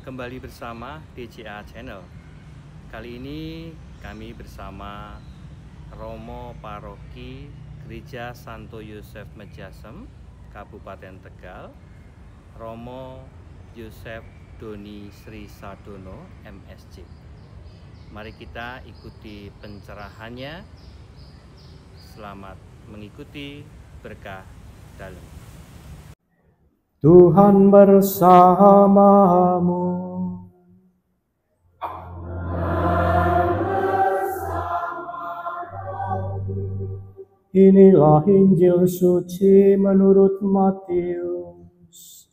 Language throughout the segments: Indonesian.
Kembali bersama DCA Channel. Kali ini kami bersama Romo Paroki Gereja Santo Yosef Mejasem, Kabupaten Tegal, Romo Yosef Doni Sri Sadono, MSc. Mari kita ikuti pencerahannya. Selamat mengikuti berkah dalam. Tuhan bersamamu. Inilah Injil suci menurut Matius.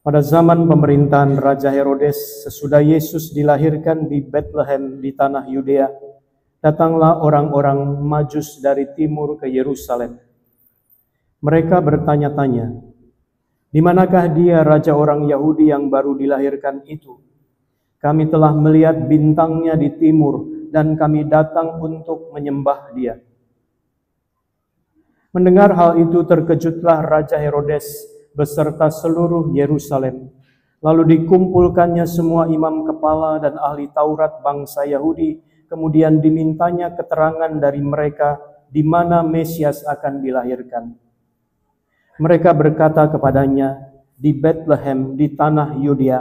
Pada zaman pemerintahan Raja Herodes, sesudah Yesus dilahirkan di Bethlehem di tanah Yudea, datanglah orang-orang Majus dari timur ke Yerusalem. Mereka bertanya-tanya, "Di manakah dia raja orang Yahudi yang baru dilahirkan itu? Kami telah melihat bintangnya di timur dan kami datang untuk menyembah dia." Mendengar hal itu terkejutlah Raja Herodes beserta seluruh Yerusalem. Lalu dikumpulkannya semua imam kepala dan ahli Taurat bangsa Yahudi, kemudian dimintanya keterangan dari mereka di mana Mesias akan dilahirkan. Mereka berkata kepadanya, "Di Bethlehem di tanah Yudea,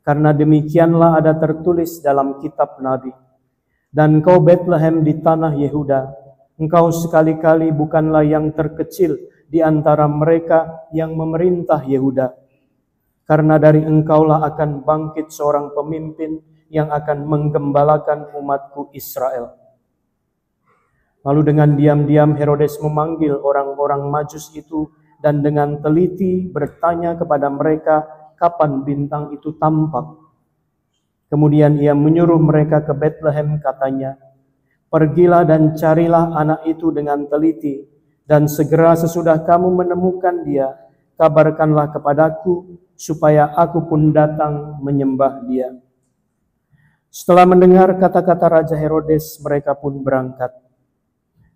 karena demikianlah ada tertulis dalam kitab Nabi. Dan kau Bethlehem di tanah Yehuda, engkau sekali-kali bukanlah yang terkecil di antara mereka yang memerintah Yehuda, karena dari engkaulah akan bangkit seorang pemimpin yang akan menggembalakan umatku Israel." Lalu dengan diam-diam Herodes memanggil orang-orang Majus itu dan dengan teliti bertanya kepada mereka kapan bintang itu tampak. Kemudian ia menyuruh mereka ke Bethlehem, katanya, "Pergilah dan carilah anak itu dengan teliti, dan segera sesudah kamu menemukan dia, kabarkanlah kepadaku, supaya aku pun datang menyembah dia." Setelah mendengar kata-kata Raja Herodes, mereka pun berangkat.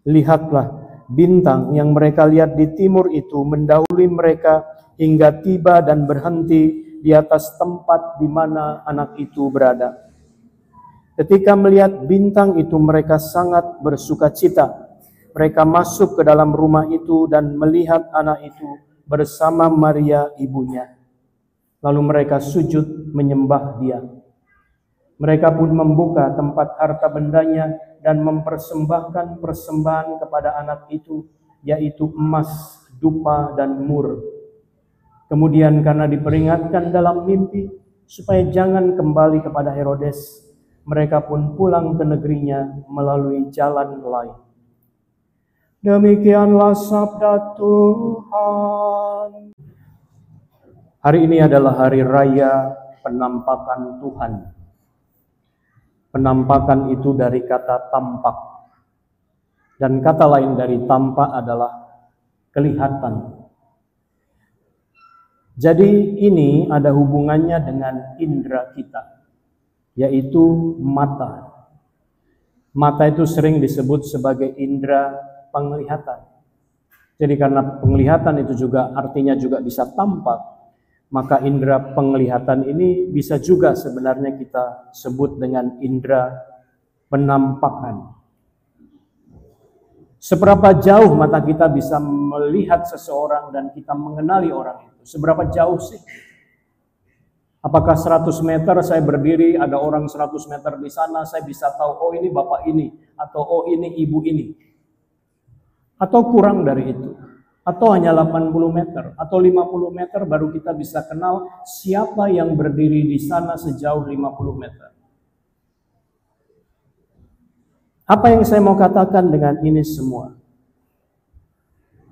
Lihatlah, bintang yang mereka lihat di timur itu mendahului mereka hingga tiba dan berhenti di atas tempat di mana anak itu berada. Ketika melihat bintang itu, mereka sangat bersukacita. Mereka masuk ke dalam rumah itu dan melihat anak itu bersama Maria ibunya. Lalu mereka sujud menyembah dia. Mereka pun membuka tempat harta bendanya dan mempersembahkan persembahan kepada anak itu, yaitu emas, dupa, dan mur. Kemudian karena diperingatkan dalam mimpi supaya jangan kembali kepada Herodes, mereka pun pulang ke negerinya melalui jalan lain. Demikianlah sabda Tuhan. Hari ini adalah hari raya penampakan Tuhan. Penampakan itu dari kata tampak. Dan kata lain dari tampak adalah kelihatan. Jadi ini ada hubungannya dengan indera kita, yaitu mata. Mata itu sering disebut sebagai indera penglihatan. Jadi karena penglihatan itu juga artinya juga bisa tampak, maka indera penglihatan ini bisa juga sebenarnya kita sebut dengan indera penampakan. Seberapa jauh mata kita bisa melihat seseorang dan kita mengenali orang itu? Seberapa jauh sih? Apakah 100 meter saya berdiri, ada orang 100 meter di sana, saya bisa tahu, oh ini bapak ini, atau oh ini ibu ini? Atau kurang dari itu? Atau hanya 80 meter, atau 50 meter baru kita bisa kenal siapa yang berdiri di sana sejauh 50 meter. Apa yang saya mau katakan dengan ini semua?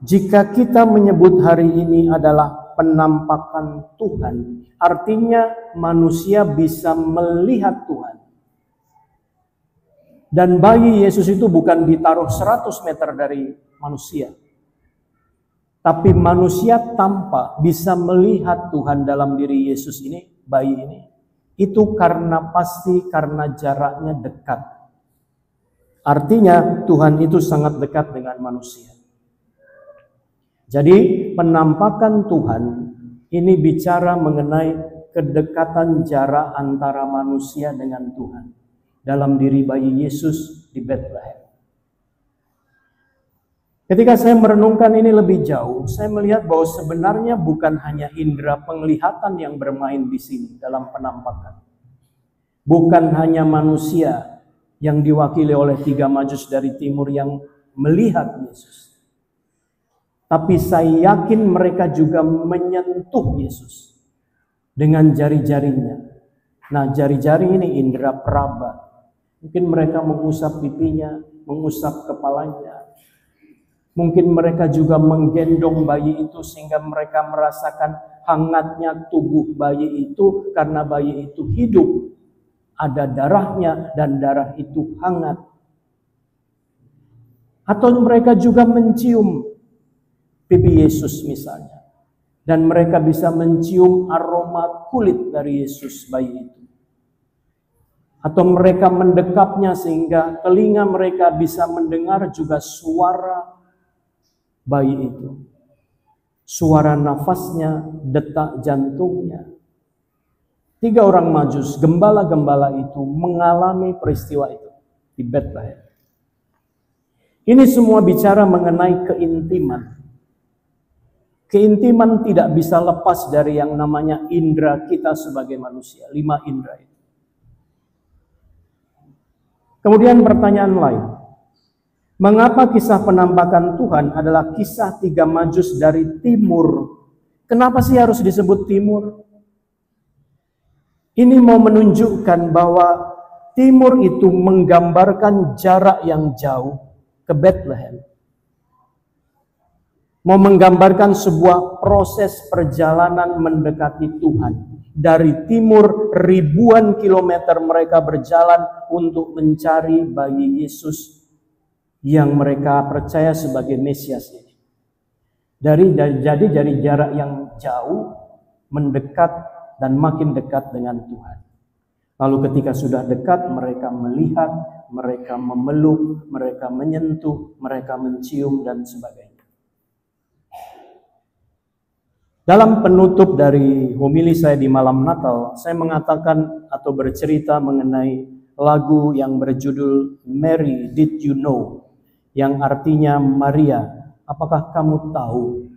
Jika kita menyebut hari ini adalah penampakan Tuhan, artinya manusia bisa melihat Tuhan. Dan bayi Yesus itu bukan ditaruh 100 meter dari manusia. Tapi manusia tanpa bisa melihat Tuhan dalam diri Yesus ini, bayi ini, itu pasti karena jaraknya dekat. Artinya Tuhan itu sangat dekat dengan manusia. Jadi penampakan Tuhan ini bicara mengenai kedekatan jarak antara manusia dengan Tuhan dalam diri bayi Yesus di Bethlehem. Ketika saya merenungkan ini lebih jauh, saya melihat bahwa sebenarnya bukan hanya indera penglihatan yang bermain di sini dalam penampakan. Bukan hanya manusia yang diwakili oleh 3 Majus dari timur yang melihat Yesus. Tapi saya yakin mereka juga menyentuh Yesus dengan jari-jarinya. Nah, jari-jari ini indera peraba. Mungkin mereka mengusap pipinya, mengusap kepalanya. Mungkin mereka juga menggendong bayi itu sehingga mereka merasakan hangatnya tubuh bayi itu karena bayi itu hidup. Ada darahnya dan darah itu hangat. Atau mereka juga mencium pipi Yesus misalnya. Dan mereka bisa mencium aroma kulit dari Yesus bayi itu. Atau mereka mendekapnya sehingga telinga mereka bisa mendengar juga suara bayi itu. Suara nafasnya, detak jantungnya. 3 orang Majus, gembala-gembala itu mengalami peristiwa itu di Bethlehem. Ini semua bicara mengenai keintiman. Keintiman tidak bisa lepas dari yang namanya indera kita sebagai manusia. 5 indera itu. Kemudian pertanyaan lain. Mengapa kisah penampakan Tuhan adalah kisah 3 Majus dari timur? Kenapa sih harus disebut timur? Ini mau menunjukkan bahwa timur itu menggambarkan jarak yang jauh ke Bethlehem. Mau menggambarkan sebuah proses perjalanan mendekati Tuhan. Dari timur ribuan kilometer mereka berjalan untuk mencari bayi Yesus yang mereka percaya sebagai Mesias ini. Jadi dari jarak yang jauh mendekat dan makin dekat dengan Tuhan. Lalu ketika sudah dekat mereka melihat, mereka memeluk, mereka menyentuh, mereka mencium dan sebagainya. Dalam penutup dari homili saya di malam Natal, saya mengatakan atau bercerita mengenai lagu yang berjudul Mary Did You Know? Yang artinya Maria, apakah kamu tahu?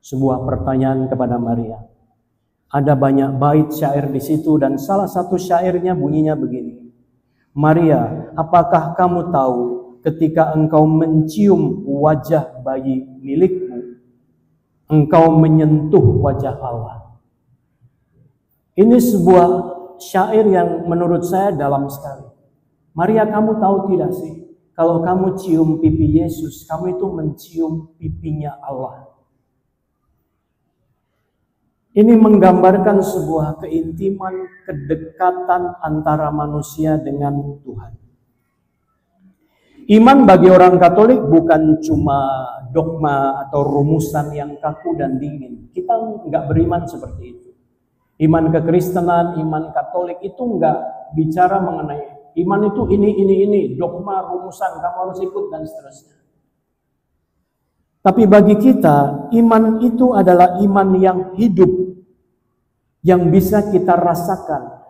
Sebuah pertanyaan kepada Maria. Ada banyak bait syair di situ dan salah satu syairnya bunyinya begini. Maria, apakah kamu tahu ketika engkau mencium wajah bayi milikmu, engkau menyentuh wajah Allah. Ini sebuah syair yang menurut saya dalam sekali. Maria, kamu tahu tidak sih? Kalau kamu cium pipi Yesus, kamu itu mencium pipinya Allah. Ini menggambarkan sebuah keintiman, kedekatan antara manusia dengan Tuhan. Iman bagi orang Katolik bukan cuma dogma atau rumusan yang kaku dan dingin. Kita nggak beriman seperti itu. Iman kekristenan, iman Katolik itu nggak bicara mengenai iman itu ini, dogma, rumusan, kamu harus ikut dan seterusnya. Tapi bagi kita, iman itu adalah iman yang hidup, yang bisa kita rasakan,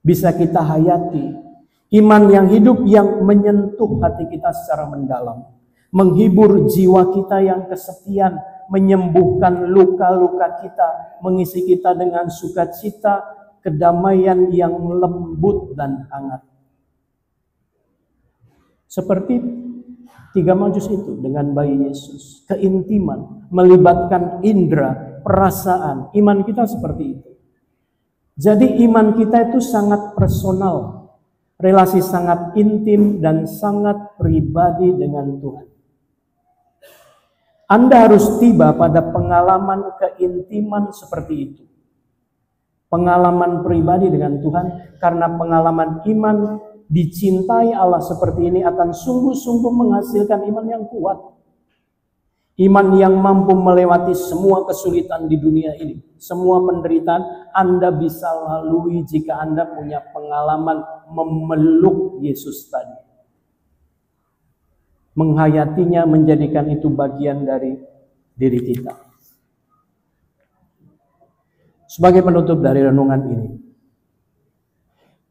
bisa kita hayati. Iman yang hidup yang menyentuh hati kita secara mendalam, menghibur jiwa kita yang kesepian, menyembuhkan luka-luka kita, mengisi kita dengan sukacita, kedamaian yang lembut dan hangat. Seperti 3 Majus itu dengan bayi Yesus. Keintiman, melibatkan indera, perasaan. Iman kita seperti itu. Jadi iman kita itu sangat personal. Relasi sangat intim dan sangat pribadi dengan Tuhan. Anda harus tiba pada pengalaman keintiman seperti itu. Pengalaman pribadi dengan Tuhan, karena pengalaman iman dicintai Allah seperti ini akan sungguh-sungguh menghasilkan iman yang kuat. Iman yang mampu melewati semua kesulitan di dunia ini, semua penderitaan Anda bisa lalui jika Anda punya pengalaman memeluk Yesus tadi. Menghayatinya, menjadikan itu bagian dari diri kita. Sebagai penutup dari renungan ini,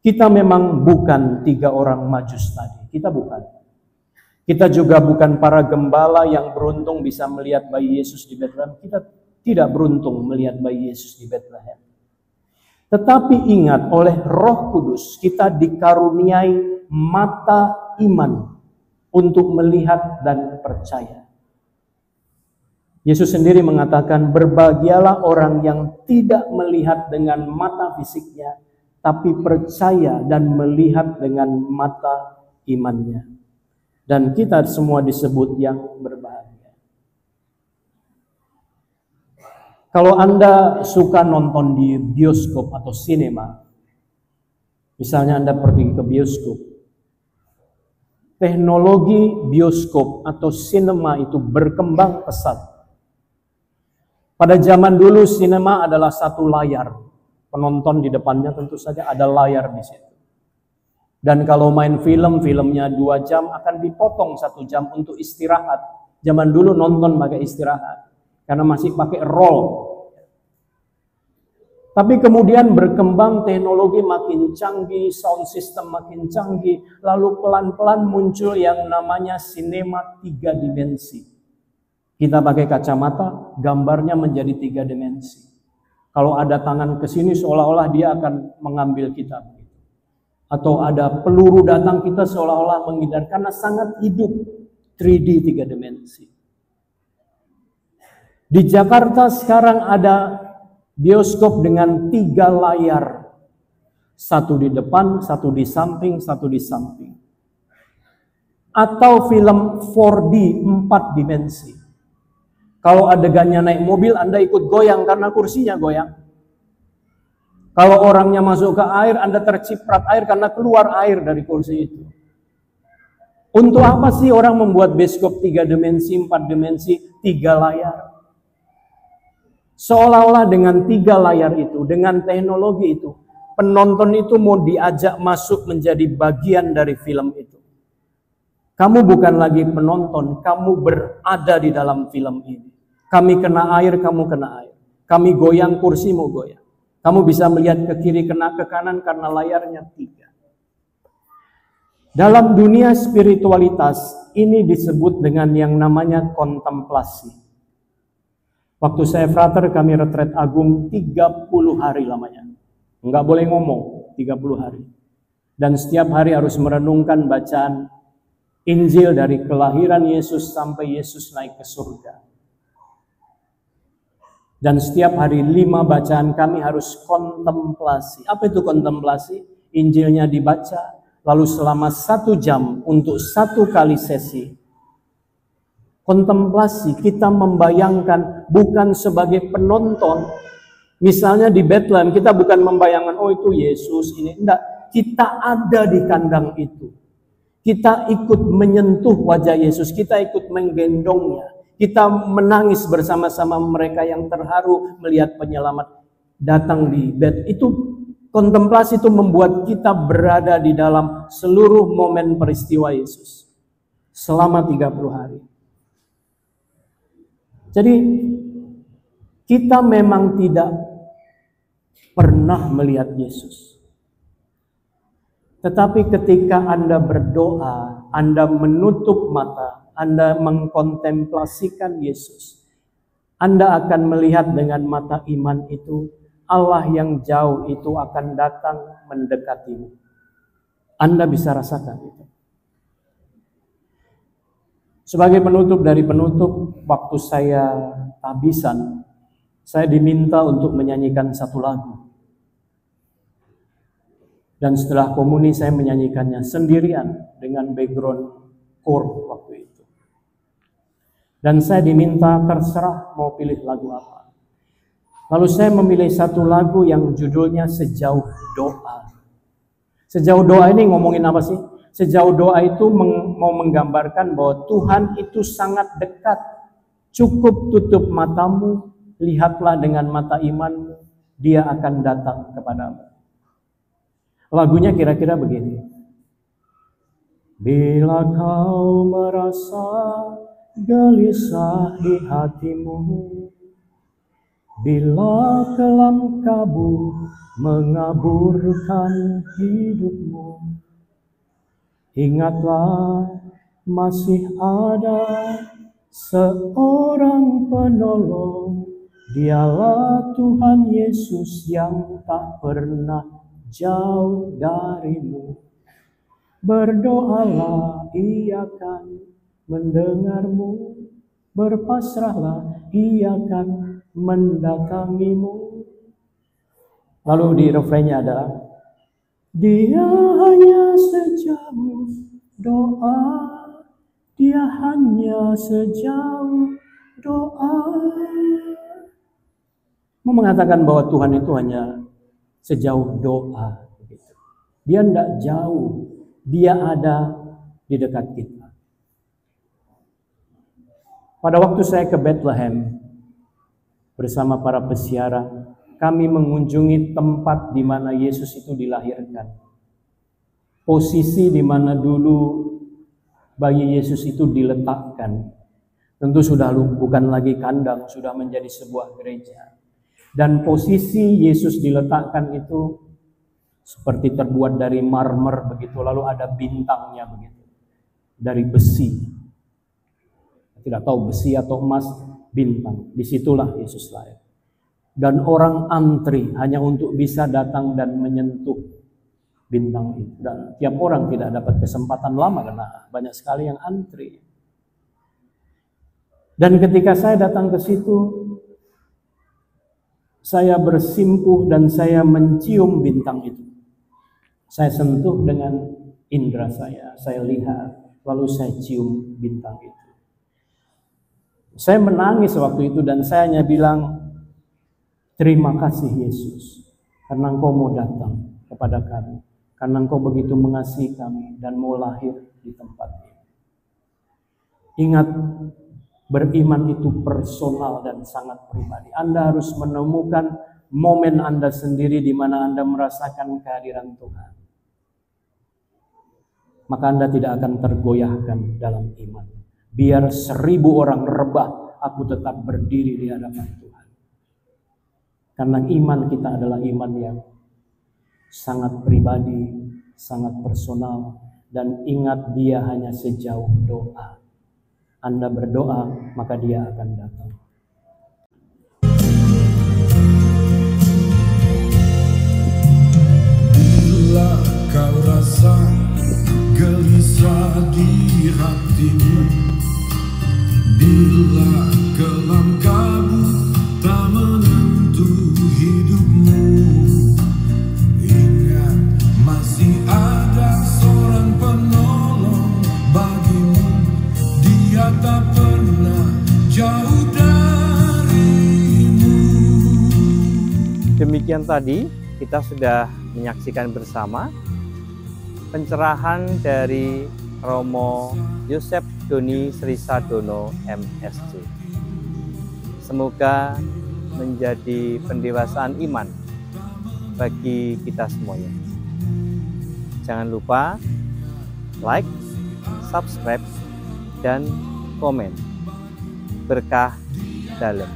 kita memang bukan 3 orang Majus tadi. Kita bukan. Kita juga bukan para gembala yang beruntung bisa melihat bayi Yesus di Bethlehem. Kita tidak beruntung melihat bayi Yesus di Bethlehem. Tetapi ingat, oleh Roh Kudus kita dikaruniai mata iman untuk melihat dan percaya. Yesus sendiri mengatakan, berbahagialah orang yang tidak melihat dengan mata fisiknya, tapi percaya dan melihat dengan mata imannya. Dan kita semua disebut yang berbahagia. Kalau Anda suka nonton di bioskop atau sinema, misalnya Anda pergi ke bioskop, teknologi bioskop atau sinema itu berkembang pesat. Pada zaman dulu sinema adalah satu layar. Penonton di depannya tentu saja ada layar di situ. Dan kalau main film, filmnya 2 jam akan dipotong 1 jam untuk istirahat. Zaman dulu nonton pakai istirahat, karena masih pakai roll. Tapi kemudian berkembang teknologi makin canggih, sound system makin canggih, lalu pelan-pelan muncul yang namanya sinema 3 dimensi. Kita pakai kacamata, gambarnya menjadi 3 dimensi. Kalau ada tangan ke sini seolah-olah dia akan mengambil kita. Atau ada peluru datang, kita seolah-olah menghindar karena sangat hidup, 3D 3 dimensi. Di Jakarta sekarang ada bioskop dengan 3 layar. 1 di depan, 1 di samping, 1 di samping. Atau film 4D 4 dimensi. Kalau adegannya naik mobil, Anda ikut goyang karena kursinya goyang. Kalau orangnya masuk ke air, Anda terciprat air karena keluar air dari kursi itu. Untuk apa sih orang membuat bioskop 3 dimensi, 4 dimensi, 3 layar? Seolah-olah dengan 3 layar itu, dengan teknologi itu, penonton itu mau diajak masuk menjadi bagian dari film itu. Kamu bukan lagi penonton, kamu berada di dalam film ini. Kami kena air, kamu kena air. Kami goyang, kursimu goyang. Kamu bisa melihat ke kiri, kena ke kanan karena layarnya 3. Dalam dunia spiritualitas, ini disebut dengan yang namanya kontemplasi. Waktu saya frater, kami retret agung 30 hari lamanya. Enggak boleh ngomong, 30 hari. Dan setiap hari harus merenungkan bacaan Injil dari kelahiran Yesus sampai Yesus naik ke surga. Dan setiap hari 5 bacaan kami harus kontemplasi. Apa itu kontemplasi? Injilnya dibaca, lalu selama 1 jam untuk 1 kali sesi. Kontemplasi, kita membayangkan bukan sebagai penonton. Misalnya di Bethlehem, kita bukan membayangkan, oh itu Yesus, ini. Enggak, kita ada di kandang itu. Kita ikut menyentuh wajah Yesus, kita ikut menggendongnya. Kita menangis bersama-sama mereka yang terharu melihat penyelamat datang di bed. Itu kontemplasi, itu membuat kita berada di dalam seluruh momen peristiwa Yesus selama 30 hari. Jadi kita memang tidak pernah melihat Yesus. Tetapi ketika Anda berdoa, Anda menutup mata, Anda mengkontemplasikan Yesus, Anda akan melihat dengan mata iman itu, Allah yang jauh itu akan datang mendekatimu. Anda bisa rasakan itu. Sebagai penutup dari penutup, waktu saya tabisan, saya diminta untuk menyanyikan 1 lagu. Dan setelah komuni saya menyanyikannya sendirian dengan background chord waktu itu. Dan saya diminta terserah mau pilih lagu apa. Lalu saya memilih 1 lagu yang judulnya Sejauh Doa. Sejauh doa ini ngomongin apa sih? Sejauh doa itu mau menggambarkan bahwa Tuhan itu sangat dekat. Cukup tutup matamu, lihatlah dengan mata imanmu, dia akan datang kepadamu. Lagunya kira-kira begini. Bila kau merasa gelisah di hatimu, bila kelam kabut mengaburkan hidupmu, ingatlah masih ada seorang penolong, dialah Tuhan Yesus yang tak pernah jauh darimu. Berdoalah, ia akan mendengarmu. Berpasrahlah, ia akan mendatangimu. Lalu di refrainnya adalah, dia hanya sejauh doa, dia hanya sejauh doa. Mau mengatakan bahwa Tuhan itu hanya sejauh doa. Dia tidak jauh, dia ada di dekat kita. Pada waktu saya ke Bethlehem bersama para pesiara, kami mengunjungi tempat di mana Yesus itu dilahirkan. Posisi di mana dulu bayi Yesus itu diletakkan. Tentu sudah bukan lagi kandang, sudah menjadi sebuah gereja. Dan posisi Yesus diletakkan itu seperti terbuat dari marmer begitu, lalu ada bintangnya begitu, dari besi. Tidak tahu besi atau emas, bintang. Disitulah Yesus lahir. Dan orang antri hanya untuk bisa datang dan menyentuh bintang itu. Dan tiap orang tidak dapat kesempatan lama karena banyak sekali yang antri. Dan ketika saya datang ke situ, saya bersimpuh dan saya mencium bintang itu. Saya sentuh dengan indera saya lihat, lalu saya cium bintang itu. Saya menangis waktu itu dan saya hanya bilang, terima kasih Yesus, karena Engkau mau datang kepada kami, karena Engkau begitu mengasihi kami dan mau lahir di tempat ini. Ingat, beriman itu personal dan sangat pribadi. Anda harus menemukan momen Anda sendiri di mana Anda merasakan kehadiran Tuhan. Maka Anda tidak akan tergoyahkan dalam iman. Biar 1000 orang rebah, aku tetap berdiri di hadapan Tuhan. Karena iman kita adalah iman yang sangat pribadi, sangat personal. Dan ingat, dia hanya sejauh doa. Anda berdoa, maka dia akan datang. Bila kau rasa gelisah di hatimu, bila kelam kabut tak menentu hidupmu, ingat masih ada seorang penolong bagimu, dia tak pernah jauh darimu. Demikian tadi kita sudah menyaksikan bersama pencerahan dari Romo Yosef Doni Srisadono MSc. Semoga menjadi pendewasaan iman bagi kita semuanya. Jangan lupa like, subscribe, dan komen. Berkah dalam.